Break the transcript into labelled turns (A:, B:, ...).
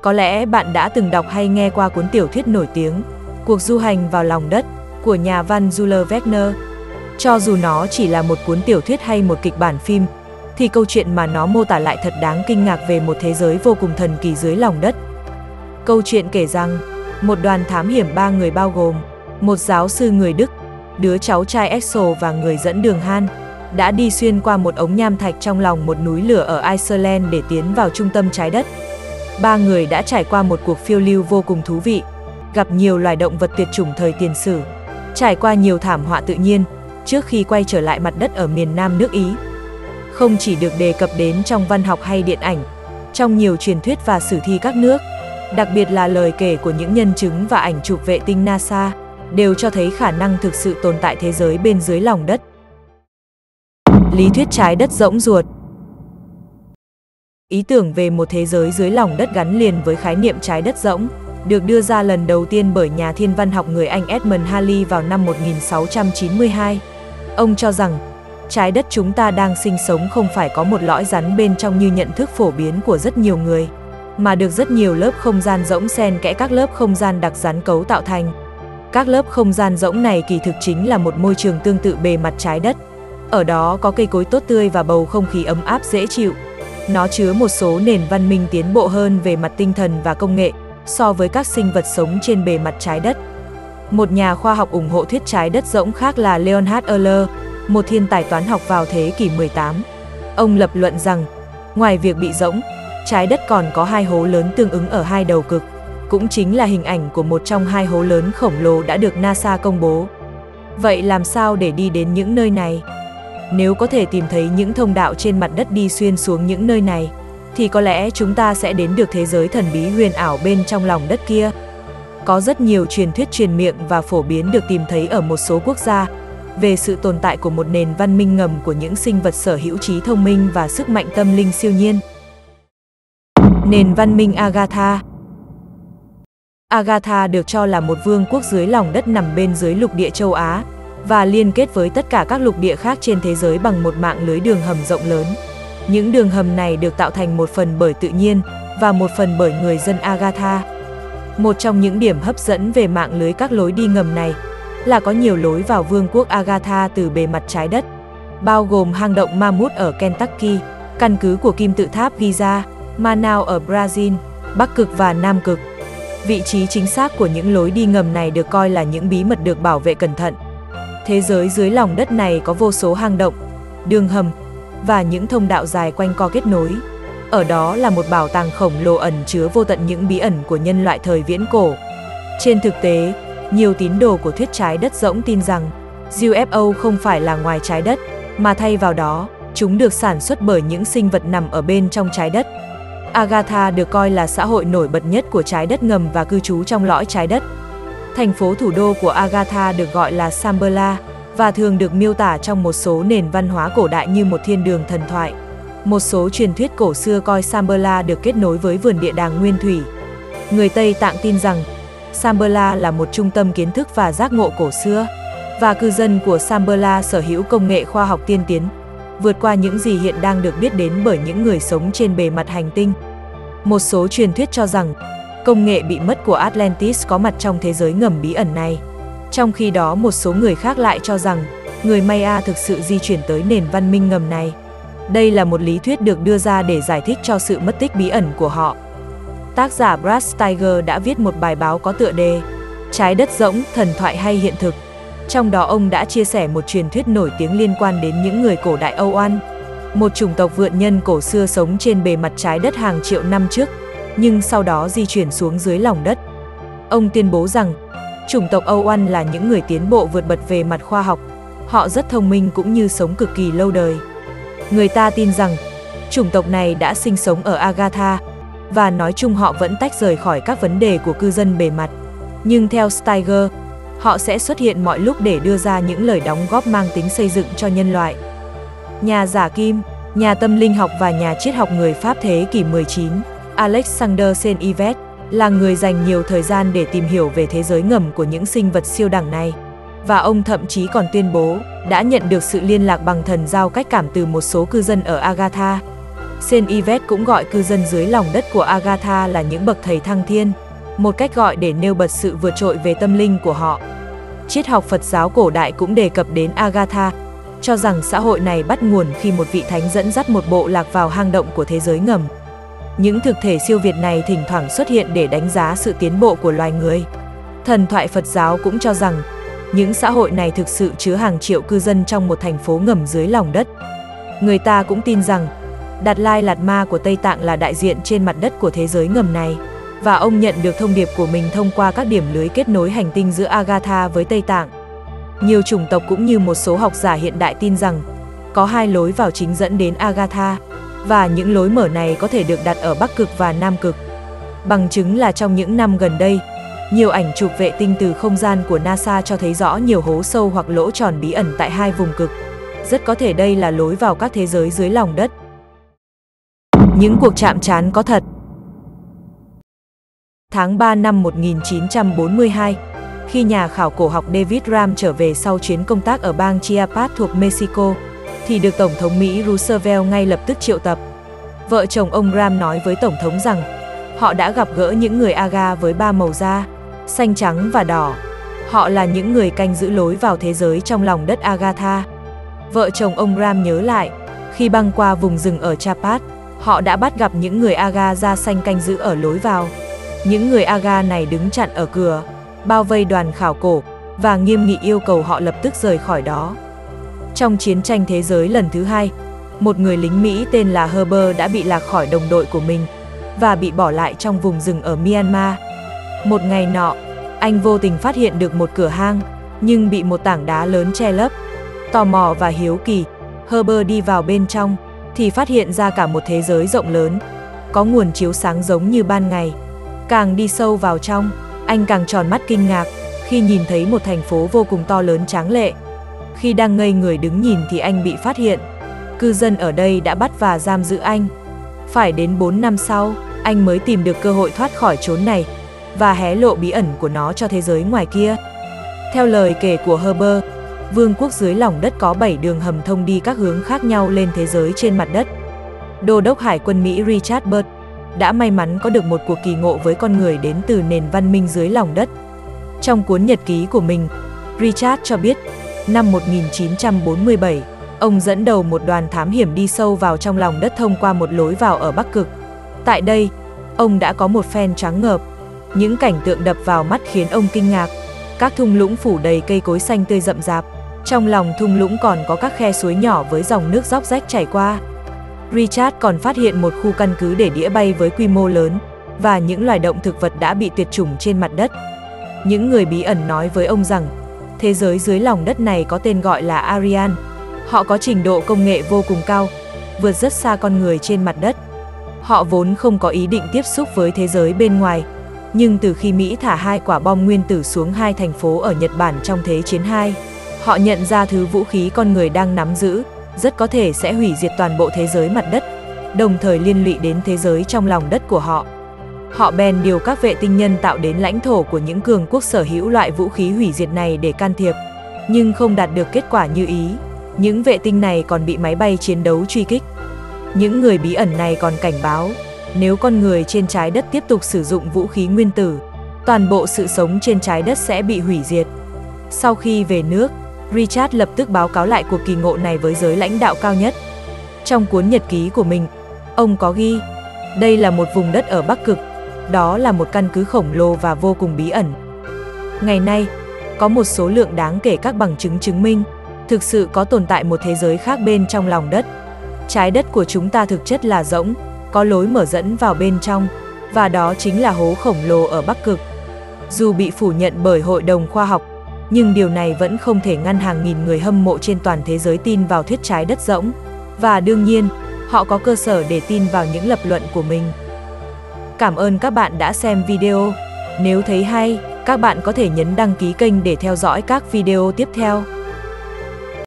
A: Có lẽ bạn đã từng đọc hay nghe qua cuốn tiểu thuyết nổi tiếng Cuộc du hành vào lòng đất của nhà văn Jules Verne. Cho dù nó chỉ là một cuốn tiểu thuyết hay một kịch bản phim, thì câu chuyện mà nó mô tả lại thật đáng kinh ngạc về một thế giới vô cùng thần kỳ dưới lòng đất. Câu chuyện kể rằng, một đoàn thám hiểm 3 người bao gồm một giáo sư người Đức, đứa cháu trai Axel và người dẫn đường Han, đã đi xuyên qua một ống nham thạch trong lòng một núi lửa ở Iceland để tiến vào trung tâm trái đất. 3 người đã trải qua một cuộc phiêu lưu vô cùng thú vị, gặp nhiều loài động vật tuyệt chủng thời tiền sử, trải qua nhiều thảm họa tự nhiên trước khi quay trở lại mặt đất ở miền Nam nước Ý. Không chỉ được đề cập đến trong văn học hay điện ảnh, trong nhiều truyền thuyết và sử thi các nước, đặc biệt là lời kể của những nhân chứng và ảnh chụp vệ tinh NASA, đều cho thấy khả năng thực sự tồn tại thế giới bên dưới lòng đất. Lý thuyết trái đất rỗng ruột. Ý tưởng về một thế giới dưới lòng đất gắn liền với khái niệm trái đất rỗng được đưa ra lần đầu tiên bởi nhà thiên văn học người Anh Edmund Halley vào năm 1692. Ông cho rằng, trái đất chúng ta đang sinh sống không phải có một lõi rắn bên trong như nhận thức phổ biến của rất nhiều người, mà được rất nhiều lớp không gian rỗng xen kẽ các lớp không gian đặc rắn cấu tạo thành. Các lớp không gian rỗng này kỳ thực chính là một môi trường tương tự bề mặt trái đất. Ở đó có cây cối tốt tươi và bầu không khí ấm áp dễ chịu. Nó chứa một số nền văn minh tiến bộ hơn về mặt tinh thần và công nghệ so với các sinh vật sống trên bề mặt trái đất. Một nhà khoa học ủng hộ thuyết trái đất rỗng khác là Leonhard Euler, một thiên tài toán học vào thế kỷ 18. Ông lập luận rằng, ngoài việc bị rỗng, trái đất còn có 2 hố lớn tương ứng ở 2 đầu cực, cũng chính là hình ảnh của một trong 2 hố lớn khổng lồ đã được NASA công bố. Vậy làm sao để đi đến những nơi này? Nếu có thể tìm thấy những thông đạo trên mặt đất đi xuyên xuống những nơi này, thì có lẽ chúng ta sẽ đến được thế giới thần bí huyền ảo bên trong lòng đất kia. Có rất nhiều truyền thuyết truyền miệng và phổ biến được tìm thấy ở một số quốc gia về sự tồn tại của một nền văn minh ngầm của những sinh vật sở hữu trí thông minh và sức mạnh tâm linh siêu nhiên. Nền văn minh Agartha. Agartha được cho là một vương quốc dưới lòng đất nằm bên dưới lục địa châu Á và liên kết với tất cả các lục địa khác trên thế giới bằng một mạng lưới đường hầm rộng lớn. Những đường hầm này được tạo thành một phần bởi tự nhiên và một phần bởi người dân Agartha. Một trong những điểm hấp dẫn về mạng lưới các lối đi ngầm này là có nhiều lối vào vương quốc Agartha từ bề mặt trái đất, bao gồm hang động Mammoth ở Kentucky, căn cứ của kim tự tháp Giza, Manaus ở Brazil, Bắc Cực và Nam Cực. Vị trí chính xác của những lối đi ngầm này được coi là những bí mật được bảo vệ cẩn thận. Thế giới dưới lòng đất này có vô số hang động, đường hầm và những thông đạo dài quanh co kết nối. Ở đó là một bảo tàng khổng lồ ẩn chứa vô tận những bí ẩn của nhân loại thời viễn cổ. Trên thực tế, nhiều tín đồ của thuyết trái đất rỗng tin rằng UFO không phải là ngoài trái đất, mà thay vào đó, chúng được sản xuất bởi những sinh vật nằm ở bên trong trái đất. Agartha được coi là xã hội nổi bật nhất của trái đất ngầm và cư trú trong lõi trái đất. Thành phố thủ đô của Agartha được gọi là Shambhala và thường được miêu tả trong một số nền văn hóa cổ đại như một thiên đường thần thoại. Một số truyền thuyết cổ xưa coi Shambhala được kết nối với vườn địa đàng nguyên thủy. Người Tây Tạng tin rằng Shambhala là một trung tâm kiến thức và giác ngộ cổ xưa, và cư dân của Shambhala sở hữu công nghệ khoa học tiên tiến, vượt qua những gì hiện đang được biết đến bởi những người sống trên bề mặt hành tinh. Một số truyền thuyết cho rằng công nghệ bị mất của Atlantis có mặt trong thế giới ngầm bí ẩn này. Trong khi đó một số người khác lại cho rằng người Maya thực sự di chuyển tới nền văn minh ngầm này. Đây là một lý thuyết được đưa ra để giải thích cho sự mất tích bí ẩn của họ. Tác giả Brad Steiger đã viết một bài báo có tựa đề Trái đất rỗng, thần thoại hay hiện thực. Trong đó ông đã chia sẻ một truyền thuyết nổi tiếng liên quan đến những người cổ đại Âu An, một chủng tộc vượn nhân cổ xưa sống trên bề mặt trái đất hàng triệu năm trước, nhưng sau đó di chuyển xuống dưới lòng đất. Ông tuyên bố rằng, chủng tộc Âu An là những người tiến bộ vượt bật về mặt khoa học, họ rất thông minh cũng như sống cực kỳ lâu đời. Người ta tin rằng, chủng tộc này đã sinh sống ở Agartha, và nói chung họ vẫn tách rời khỏi các vấn đề của cư dân bề mặt. Nhưng theo Steiger, họ sẽ xuất hiện mọi lúc để đưa ra những lời đóng góp mang tính xây dựng cho nhân loại. Nhà giả kim, nhà tâm linh học và nhà triết học người Pháp thế kỷ 19, Alexander Saint-Yves, là người dành nhiều thời gian để tìm hiểu về thế giới ngầm của những sinh vật siêu đẳng này. Và ông thậm chí còn tuyên bố đã nhận được sự liên lạc bằng thần giao cách cảm từ một số cư dân ở Agartha. Saint Yves cũng gọi cư dân dưới lòng đất của Agatha là những bậc thầy thăng thiên, một cách gọi để nêu bật sự vượt trội về tâm linh của họ. Triết học Phật giáo cổ đại cũng đề cập đến Agatha, cho rằng xã hội này bắt nguồn khi một vị thánh dẫn dắt một bộ lạc vào hang động của thế giới ngầm. Những thực thể siêu việt này thỉnh thoảng xuất hiện để đánh giá sự tiến bộ của loài người. Thần thoại Phật giáo cũng cho rằng, những xã hội này thực sự chứa hàng triệu cư dân trong một thành phố ngầm dưới lòng đất. Người ta cũng tin rằng, Đạt Lai Lạt Ma của Tây Tạng là đại diện trên mặt đất của thế giới ngầm này, và ông nhận được thông điệp của mình thông qua các điểm lưới kết nối hành tinh giữa Agatha với Tây Tạng. Nhiều chủng tộc cũng như một số học giả hiện đại tin rằng, có hai lối vào chính dẫn đến Agatha, và những lối mở này có thể được đặt ở Bắc Cực và Nam Cực. Bằng chứng là trong những năm gần đây, nhiều ảnh chụp vệ tinh từ không gian của NASA cho thấy rõ nhiều hố sâu hoặc lỗ tròn bí ẩn tại hai vùng cực. Rất có thể đây là lối vào các thế giới dưới lòng đất. Những cuộc chạm trán có thật. Tháng 3 năm 1942, khi nhà khảo cổ học David Ram trở về sau chuyến công tác ở bang Chiapas thuộc Mexico, thì được Tổng thống Mỹ Roosevelt ngay lập tức triệu tập. Vợ chồng ông Ram nói với Tổng thống rằng, họ đã gặp gỡ những người Aga với ba màu da, xanh, trắng và đỏ. Họ là những người canh giữ lối vào thế giới trong lòng đất Agatha. Vợ chồng ông Ram nhớ lại, khi băng qua vùng rừng ở Chiapas, họ đã bắt gặp những người Aga da xanh canh giữ ở lối vào. Những người Aga này đứng chặn ở cửa, bao vây đoàn khảo cổ, và nghiêm nghị yêu cầu họ lập tức rời khỏi đó. Trong chiến tranh thế giới lần thứ hai, một người lính Mỹ tên là Herbert đã bị lạc khỏi đồng đội của mình, và bị bỏ lại trong vùng rừng ở Myanmar. Một ngày nọ, anh vô tình phát hiện được một cửa hang, nhưng bị một tảng đá lớn che lấp. Tò mò và hiếu kỳ, Herbert đi vào bên trong, thì phát hiện ra cả một thế giới rộng lớn, có nguồn chiếu sáng giống như ban ngày. Càng đi sâu vào trong, anh càng tròn mắt kinh ngạc, khi nhìn thấy một thành phố vô cùng to lớn tráng lệ. Khi đang ngây người đứng nhìn thì anh bị phát hiện. Cư dân ở đây đã bắt và giam giữ anh. Phải đến 4 năm sau, anh mới tìm được cơ hội thoát khỏi chốn này, và hé lộ bí ẩn của nó cho thế giới ngoài kia. Theo lời kể của Herbert, vương quốc dưới lòng đất có 7 đường hầm thông đi các hướng khác nhau lên thế giới trên mặt đất. Đô đốc Hải quân Mỹ Richard Byrd đã may mắn có được một cuộc kỳ ngộ với con người đến từ nền văn minh dưới lòng đất. Trong cuốn nhật ký của mình, Richard cho biết, năm 1947, ông dẫn đầu một đoàn thám hiểm đi sâu vào trong lòng đất thông qua một lối vào ở Bắc Cực. Tại đây, ông đã có một phen choáng ngợp. Những cảnh tượng đập vào mắt khiến ông kinh ngạc. Các thung lũng phủ đầy cây cối xanh tươi rậm rạp. Trong lòng thung lũng còn có các khe suối nhỏ với dòng nước róc rách chảy qua. Richard còn phát hiện một khu căn cứ để đĩa bay với quy mô lớn, và những loài động thực vật đã bị tuyệt chủng trên mặt đất. Những người bí ẩn nói với ông rằng, thế giới dưới lòng đất này có tên gọi là Arian. Họ có trình độ công nghệ vô cùng cao, vượt rất xa con người trên mặt đất. Họ vốn không có ý định tiếp xúc với thế giới bên ngoài, nhưng từ khi Mỹ thả 2 quả bom nguyên tử xuống 2 thành phố ở Nhật Bản trong Thế chiến II, họ nhận ra thứ vũ khí con người đang nắm giữ rất có thể sẽ hủy diệt toàn bộ thế giới mặt đất, đồng thời liên lụy đến thế giới trong lòng đất của họ. Họ bèn điều các vệ tinh nhân tạo đến lãnh thổ của những cường quốc sở hữu loại vũ khí hủy diệt này để can thiệp, nhưng không đạt được kết quả như ý. Những vệ tinh này còn bị máy bay chiến đấu truy kích. Những người bí ẩn này còn cảnh báo, nếu con người trên trái đất tiếp tục sử dụng vũ khí nguyên tử, toàn bộ sự sống trên trái đất sẽ bị hủy diệt. Sau khi về nước, Richard lập tức báo cáo lại cuộc kỳ ngộ này với giới lãnh đạo cao nhất. Trong cuốn nhật ký của mình, ông có ghi, đây là một vùng đất ở Bắc Cực, đó là một căn cứ khổng lồ và vô cùng bí ẩn. Ngày nay, có một số lượng đáng kể các bằng chứng chứng minh, thực sự có tồn tại một thế giới khác bên trong lòng đất. Trái đất của chúng ta thực chất là rỗng, có lối mở dẫn vào bên trong, và đó chính là hố khổng lồ ở Bắc Cực. Dù bị phủ nhận bởi hội đồng khoa học, nhưng điều này vẫn không thể ngăn hàng nghìn người hâm mộ trên toàn thế giới tin vào thuyết trái đất rỗng. Và đương nhiên, họ có cơ sở để tin vào những lập luận của mình. Cảm ơn các bạn đã xem video. Nếu thấy hay, các bạn có thể nhấn đăng ký kênh để theo dõi các video tiếp theo.